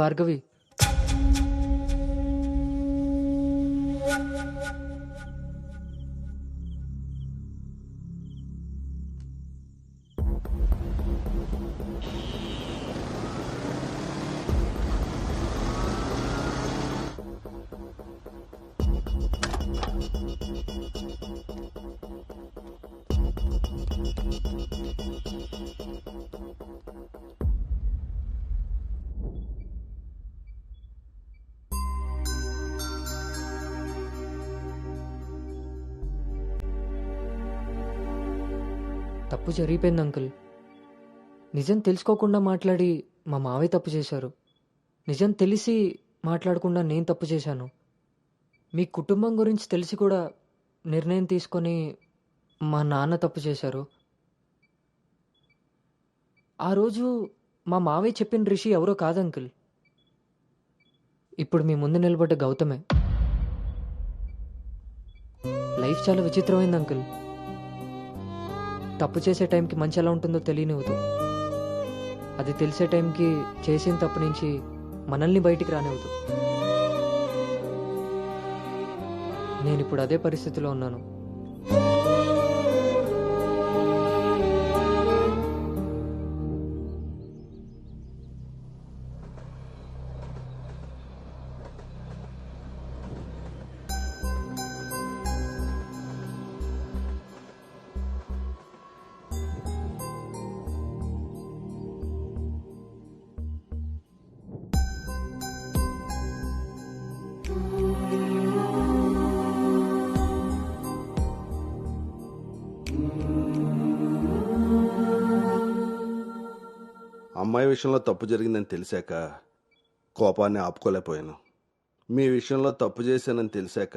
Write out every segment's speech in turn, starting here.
భార్గవి. తప్పు జరిగిపోయింది అంకుల్. నిజం తెలుసుకోకుండా మాట్లాడి మా మావయ్య తప్పు చేశారు. నిజం తెలిసి మాట్లాడకుండా నేను తప్పు చేశాను. మీ కుటుంబం గురించి తెలిసి కూడా నిర్ణయం తీసుకొని మా నాన్న తప్పు చేశారు. ఆ రోజు మా మావయ్య చెప్పిన రిషి ఎవరో కాదు అంకుల్, ఇప్పుడు మీ ముందు నిలబడ్డ గౌతమే. లైఫ్ చాలా విచిత్రమైంది అంకుల్. తప్పు చేసే టైంకి మంచి ఎలా ఉంటుందో తెలియనివ్వదు. అది తెలిసే టైంకి చేసిన తప్పు నుంచి మనల్ని బయటికి రానివ్వదు. నేను ఇప్పుడు అదే పరిస్థితిలో ఉన్నాను. అమ్మాయి విషయంలో తప్పు జరిగిందని తెలిసాక కోపాన్ని ఆపుకోలేకపోయాను. మీ విషయంలో తప్పు చేశానని తెలిసాక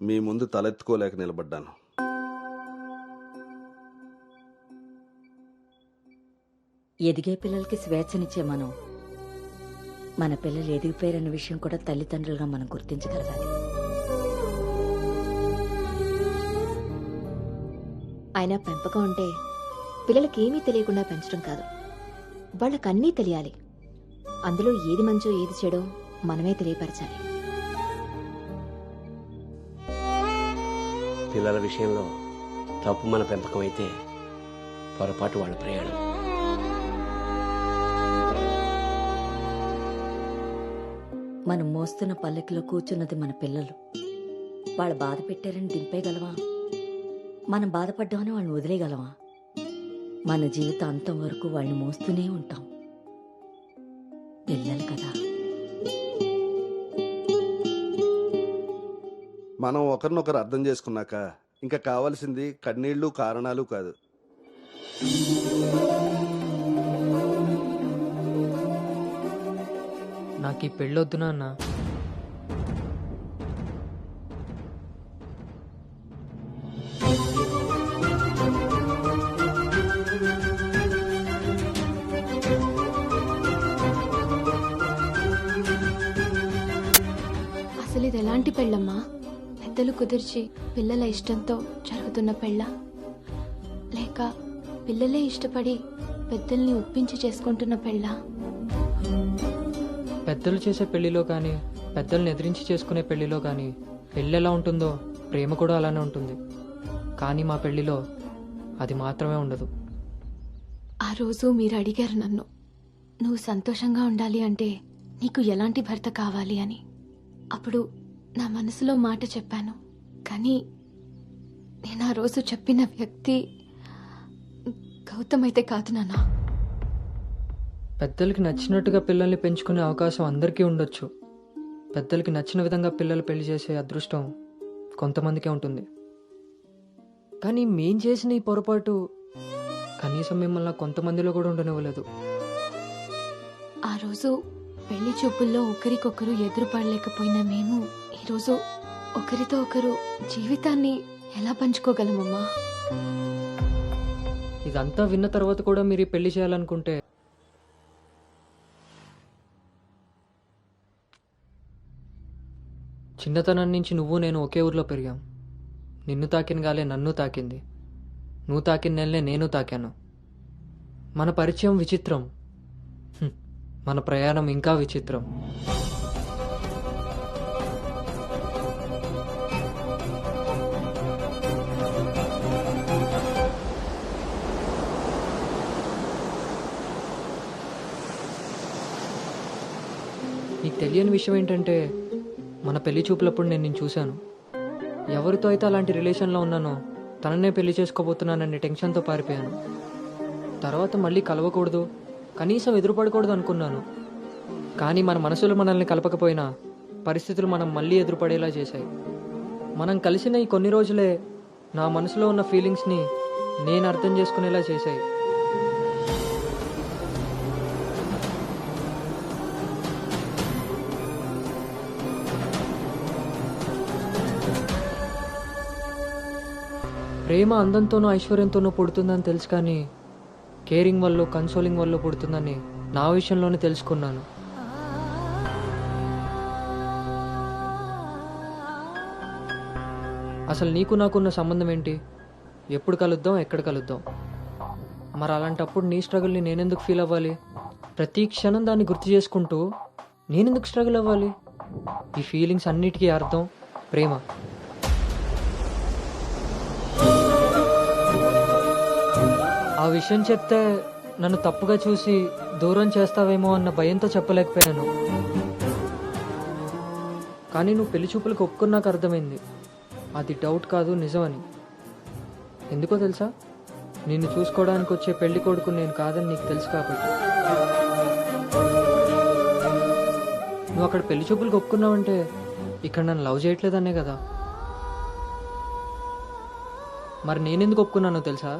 మీ ముందు తలెత్తుకోలేక నిలబడ్డాను. ఎదిగే పిల్లలకి స్వేచ్ఛనిచ్చే మనం మన పిల్లలు ఎదిగిపోయారన్న విషయం కూడా తల్లిదండ్రులుగా మనం గుర్తించగలగాలి. అయినా పెంపకం అంటే పిల్లలకి ఏమీ తెలియకుండా పెంచడం కాదు, వాళ్ళకన్నీ తెలియాలి. అందులో ఏది మంచో ఏది చెడో మనమే తెలియపరచాలి. పిల్లల విషయంలో తప్పు మన పెంపకం అయితే పొరపాటు వాళ్ళ ప్రయాణం. మనం మోస్తున్న పల్లకిలో కూర్చున్నది మన పిల్లలు. వాళ్ళు బాధ పెట్టారని దింపేయగలవా? మనం బాధపడ్డామని వాళ్ళని వదిలేయగలవా? మన జీవితాంతం వరకు వాళ్ళని మోస్తూనే ఉంటాం. పిల్లలు కదా. మనం ఒకరినొకరు అర్థం చేసుకున్నాక ఇంకా కావాల్సింది కన్నీళ్లు కారణాలు కాదు. నాకు ఈ పెళ్ళొద్దు నాన్న. అసలు ఇది ఎలాంటి పెళ్ళమ్మా? పెద్దలు కుదిర్చి పిల్లల ఇష్టంతో జరుగుతున్న పెళ్ళ, లేక పిల్లలే ఇష్టపడి పెద్దల్ని ఒప్పించి చేసుకుంటున్న పెళ్ళ? పెద్దలు చేసే పెళ్లిలో కానీ పెద్దల్ని ఎదిరించి చేసుకునే పెళ్లిలో కానీ పెళ్ళి ఎలా ఉంటుందో ప్రేమ కూడా అలానే ఉంటుంది. కానీ మా పెళ్లిలో అది మాత్రమే ఉండదు. ఆ రోజు మీరు అడిగారు నన్ను, నువ్వు సంతోషంగా ఉండాలి అంటే నీకు ఎలాంటి భర్త కావాలి అని. అప్పుడు నా మనసులో మాట చెప్పాను. కానీ నేను ఆ రోజు చెప్పిన వ్యక్తి గౌతమ్ అయితే కాదు నాన్న. పెద్దలకి నచ్చినట్టుగా పిల్లల్ని పెంచుకునే అవకాశం అందరికీ ఉండొచ్చు. పెద్దలకి నచ్చిన విధంగా పిల్లలు పెళ్లి చేసే అదృష్టం కొంతమందికే ఉంటుంది. కానీ మేం చేసిన ఈ పొరపాటు కనీసం మిమ్మల్ని కొంతమందిలో కూడా ఉండనివ్వలేదు. ఆ రోజు పెళ్లి చూపుల్లో ఒకరికొకరు ఎదురుపడలేకపోయినా మేము ఈరోజు ఒకరితో ఒకరు జీవితాన్ని ఎలా పంచుకోగలమమ్మా? ఇదంతా విన్న తర్వాత కూడా మీరు ఈ పెళ్లి చేయాలనుకుంటే చిన్నతనం నుంచి నువ్వు నేను ఒకే ఊర్లో పెరిగాం. నిన్ను తాకిన గాలే నన్ను తాకింది, నువ్వు తాకిన నెలనే నేను తాకాను. మన పరిచయం విచిత్రం. మన ప్రయాణం ఇంకా విచిత్రం. నీకు తెలియని విషయం ఏంటంటే మన పెళ్లి చూపులప్పుడు నేను నిన్ను చూశాను. ఎవరితో అయితే అలాంటి రిలేషన్లో ఉన్నానో తననే పెళ్లి చేసుకోబోతున్నానని టెన్షన్తో పారిపోయాను. తర్వాత మళ్ళీ కలవకూడదు, కనీసం ఎదురుపడకూడదు అనుకున్నాను. కానీ మన మనసులు మనల్ని కలపకపోయినా పరిస్థితులు మనం మళ్ళీ ఎదురుపడేలా చేశాయి. మనం కలిసిన ఈ కొన్ని రోజులే నా మనసులో ఉన్న ఫీలింగ్స్ని నేను అర్థం చేసుకునేలా చేశాయి. ప్రేమ అందంతోనూ ఐశ్వర్యంతోనూ పుడుతుందని తెలుసు, కానీ కేరింగ్ వల్ల కన్సోలింగ్ వల్ల పుడుతుందని నా విషయంలోనే తెలుసుకున్నాను. అసలు నీకు నాకున్న సంబంధం ఏంటి? ఎప్పుడు కలుద్దాం, ఎక్కడ కలుద్దాం? మరి అలాంటప్పుడు నీ స్ట్రగుల్ని నేనెందుకు ఫీల్ అవ్వాలి? ప్రతి క్షణం దాన్ని గుర్తు చేసుకుంటూ నేనెందుకు స్ట్రగుల్ అవ్వాలి? ఈ ఫీలింగ్స్ అన్నిటికీ అర్థం ప్రేమ. ఆ విషయం చెప్తే నన్ను తప్పుగా చూసి దూరం చేస్తావేమో అన్న భయంతో చెప్పలేకపోయాను. కానీ నువ్వు పెళ్లి చూపులకు ఒప్పుకున్నాక అర్థమైంది అది డౌట్ కాదు, నిజమని. ఎందుకో తెలుసా? నిన్ను చూసుకోవడానికి వచ్చే పెళ్లి కొడుకు నేను కాదని నీకు తెలుసు కాబట్టి. నువ్వు అక్కడ పెళ్లి చూపులకు ఒప్పుకున్నావంటే ఇక్కడ నన్ను లవ్ చేయట్లేదనే కదా. మరి నేనెందుకు ఒప్పుకున్నానో తెలుసా?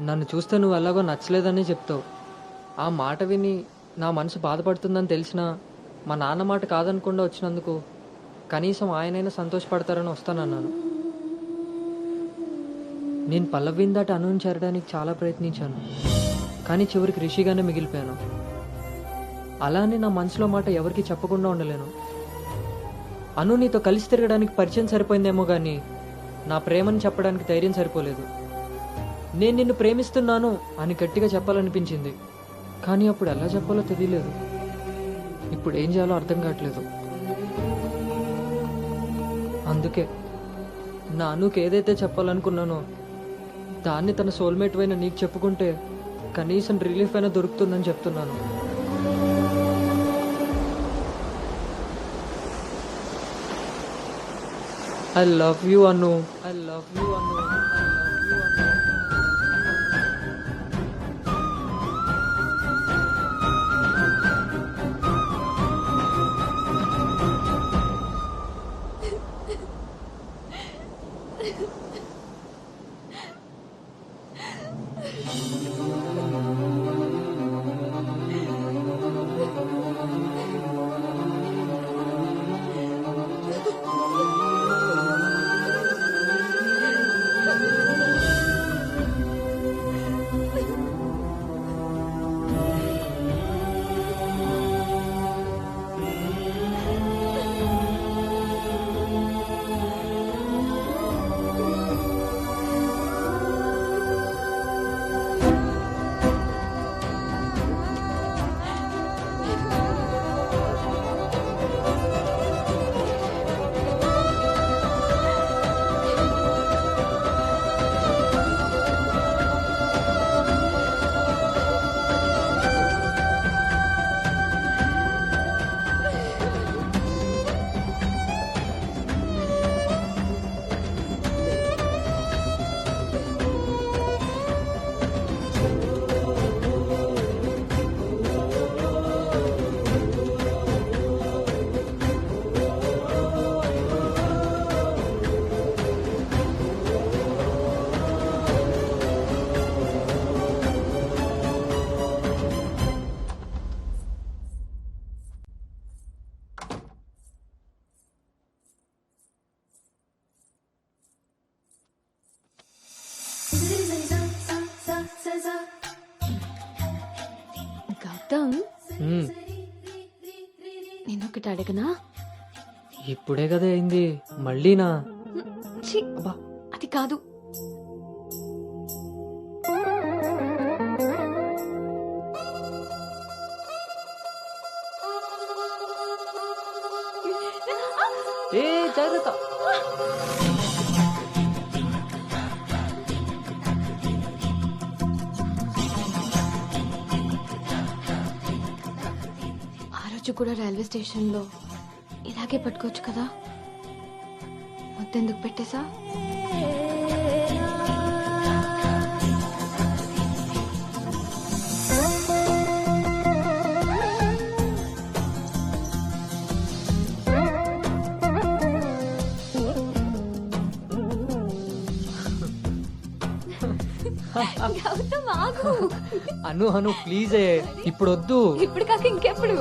నన్ను చూస్తే నువ్వు ఎలాగో నచ్చలేదని చెప్తావు. ఆ మాట విని నా మనసు బాధపడుతుందని తెలిసినా మా నాన్న మాట కాదనకుండా వచ్చినందుకు కనీసం ఆయనైనా సంతోషపడతారని వస్తానన్నాను. నేను పల్లవిని దాటి అనుని చేరడానికి చాలా ప్రయత్నించాను, కానీ చివరికి రిషిగానే మిగిలిపోయాను. అలానే నా మనసులో మాట ఎవరికి చెప్పకుండా ఉండలేను. అను నీతో కలిసి తిరగడానికి పరిచయం సరిపోయిందేమో కానీ నా ప్రేమని చెప్పడానికి ధైర్యం సరిపోలేదు. నేను నిన్ను ప్రేమిస్తున్నాను అని గట్టిగా చెప్పాలనిపించింది, కానీ అప్పుడు ఎలా చెప్పాలో తెలియలేదు. ఇప్పుడు ఏం చేయాలో అర్థం కావట్లేదు. అందుకే నా అనుకి ఏదైతే చెప్పాలనుకున్నానో దాన్ని తన సోల్మేట్ అయిన నీకు చెప్పుకుంటే కనీసం రిలీఫ్ అయినా దొరుకుతుందని చెప్తున్నాను. I love you Anu. I love you Anu. I love you Anu. Gautam, నేనొకటి అడగనా? ఇప్పుడే కదా అయింది, మళ్ళీనా? ఛీ, అబ్బా, అది కాదు. జాగ్రత్త. ఆ రోజు కూడా రైల్వే స్టేషన్లో ఇలాగే పట్టుకోవచ్చు కదా, మొత్తెందుకు పెట్టేశా? అను అను ప్లీజ్ ఇప్పుడు వద్దు. ఇప్పుడు కాక ఇంకెప్పుడు?